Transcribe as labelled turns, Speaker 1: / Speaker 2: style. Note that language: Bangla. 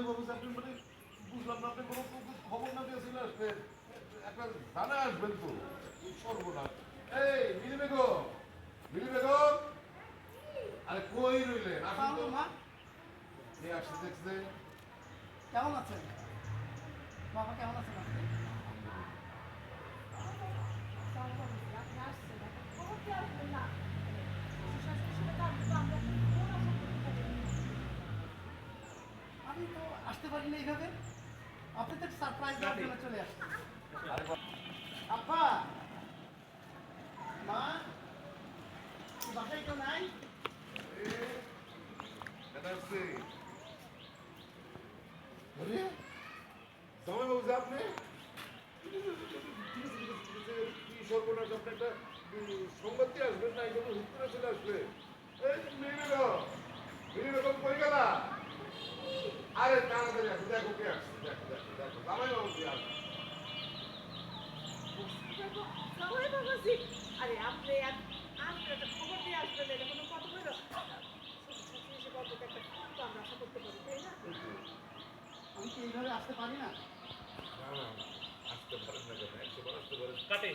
Speaker 1: বাবু আপনি মানে বুঝলাম না আপনি কোনো খবর না দিয়েছিল আসবেন একটা জানা আসবেন তো সর্বনাশ এই মিলি বেগম আরে কই রইলেন আসুন তো
Speaker 2: মা
Speaker 1: এই আসতে দেখছে
Speaker 2: কেমন আছেন? বাবা কেমন আছেন আপনি? আমি তো আসতে পারিনি এইভাবে। আপনি তো সারপ্রাইজ দেওয়ার জন্য চলে আসছেন। আব্বা, মা, কি বাসায় কেউ নাই?
Speaker 1: এটা আসছে আরে জামাই বাবু যে আপনি কি সর্বনাশ আপনি একটা সংবাদ দিয়ে আসবেন না এগুলো হুট করে চলে আসবে এই মিলি বেগম কই গেলা আরে তাড়াতাড়ি আসো দেখো কে আসছে দেখো দেখো দেখো জামাই বাবু কি আসছে
Speaker 3: আরে আপনি আপনি একটা খবর দিয়ে আসবেন এটা কোনো কত বড় এসে বলতে একটা তো আমরা আশা করতে পারি তাই না
Speaker 2: আমি কি এইভাবে আসতে পারি না?
Speaker 1: না না আসতে পারেন না কেন 100 বার আসতে পারেন কাটে